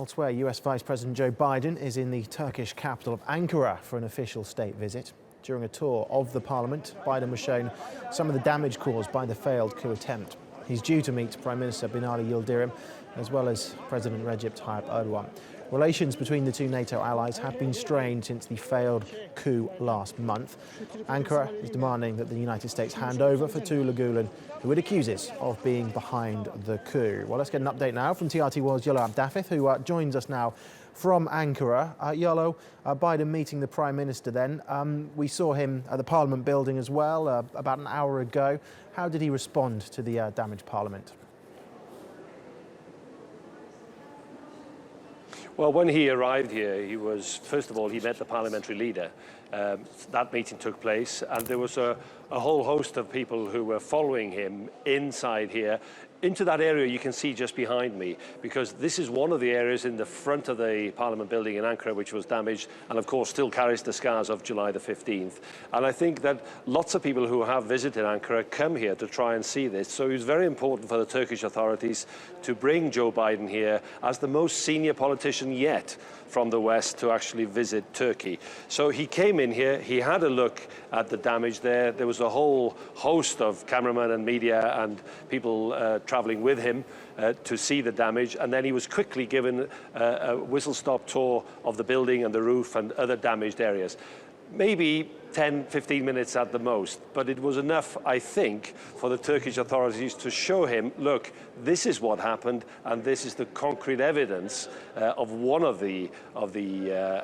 Elsewhere, US Vice President Joe Biden is in the Turkish capital of Ankara for an official state visit. During a tour of the parliament, Biden was shown some of the damage caused by the failed coup attempt. He's due to meet Prime Minister Binali Yildirim as well as President Recep Tayyip Erdogan. Relations between the two NATO allies have been strained since the failed coup last month. Ankara is demanding that the United States hand over Fethullah Gulen, who it accuses of being behind the coup. Well, let's get an update now from TRT World's Iolo Dafydd, who joins us now from Ankara. Iolo, Biden meeting the Prime Minister then. We saw him at the Parliament building as well about an hour ago. How did he respond to the damaged Parliament? Well, when he arrived here, he was, first of all, he met the parliamentary leader. That meeting took place, and there was a whole host of people who were following him inside here, into that area you can see just behind me, because this is one of the areas in the front of the Parliament building in Ankara which was damaged, and of course still carries the scars of July the 15th. And I think that lots of people who have visited Ankara come here to try and see this. So it was very important for the Turkish authorities to bring Joe Biden here as the most senior politician yet from the West to actually visit Turkey. So he came in here, he had a look at the damage there. There was a whole host of cameramen and media and people traveling with him to see the damage, and then he was quickly given a whistle-stop tour of the building and the roof and other damaged areas. Maybe 10, 15 minutes at the most, but it was enough, I think, for the Turkish authorities to show him, look, this is what happened, and this is the concrete evidence of one of the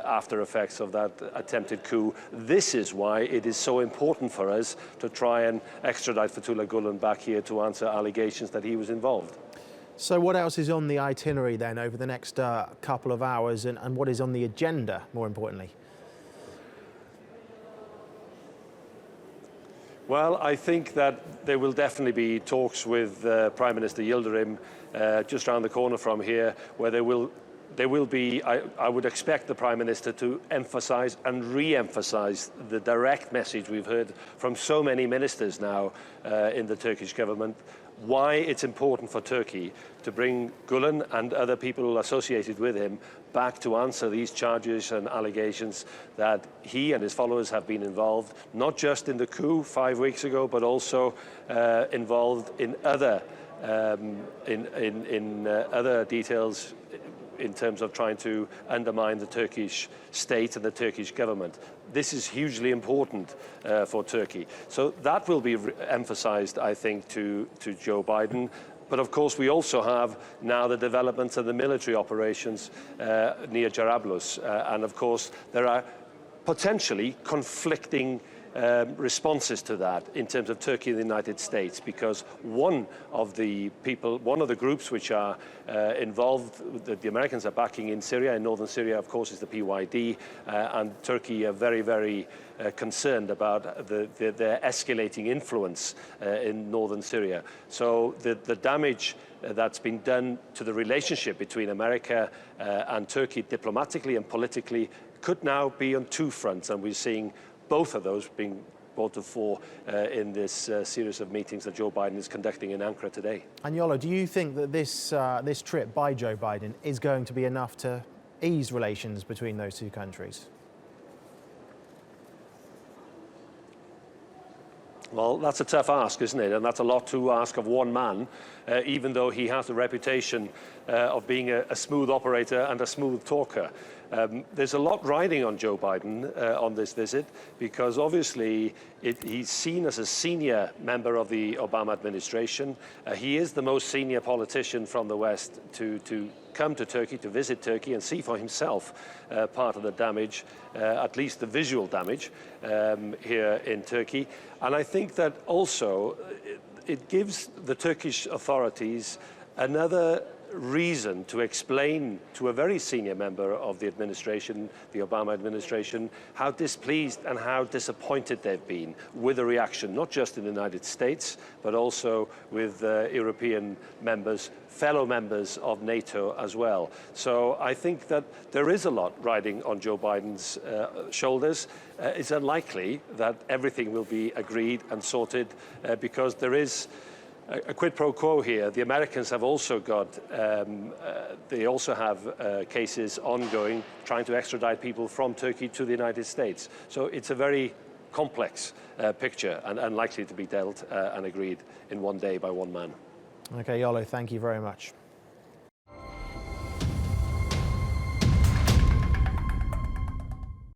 after effects of that attempted coup. This is why it is so important for us to try and extradite Fethullah Gulen back here to answer allegations that he was involved. So what else is on the itinerary then over the next couple of hours, and what is on the agenda, more importantly? Well, I think that there will definitely be talks with Prime Minister Yildirim just around the corner from here, where there will be, I would expect the Prime Minister to emphasise and re-emphasise the direct message we've heard from so many ministers now in the Turkish government, why it's important for Turkey to bring Gulen and other people associated with him back to answer these charges and allegations that he and his followers have been involved, not just in the coup 5 weeks ago, but also involved in other other details in terms of trying to undermine the Turkish state and the Turkish government. This is hugely important for Turkey. So that will be emphasized, I think, to Joe Biden. But of course, we also have now the developments of the military operations near Jarablus. And of course, there are potentially conflicting responses to that in terms of Turkey and the United States, because one of the groups which are involved, that the Americans are backing in Syria, in northern Syria, of course, is the PYD, and Turkey are very, very concerned about their escalating influence in northern Syria. So the damage that's been done to the relationship between America and Turkey diplomatically and politically could now be on two fronts, and we're seeing both of those being brought to fore in this series of meetings that Joe Biden is conducting in Ankara today. And Iolo, do you think that this trip by Joe Biden is going to be enough to ease relations between those two countries? Well, that's a tough ask, isn't it? And that's a lot to ask of one man, even though he has a reputation of being a smooth operator and a smooth talker. There's a lot riding on Joe Biden on this visit, because obviously he's seen as a senior member of the Obama administration. He is the most senior politician from the West to come to Turkey, to visit Turkey and see for himself part of the damage, at least the visual damage here in Turkey. And I think that also it gives the Turkish authorities another reason to explain to a very senior member of the administration, the Obama administration, how displeased and how disappointed they've been with the reaction, not just in the United States, but also with European members, fellow members of NATO as well. So I think that there is a lot riding on Joe Biden's shoulders. It's unlikely that everything will be agreed and sorted because there is a quid pro quo here. The Americans have also got, they also have cases ongoing trying to extradite people from Turkey to the United States. So it's a very complex picture and unlikely to be dealt and agreed in one day by one man. Okay, Iolo, thank you very much.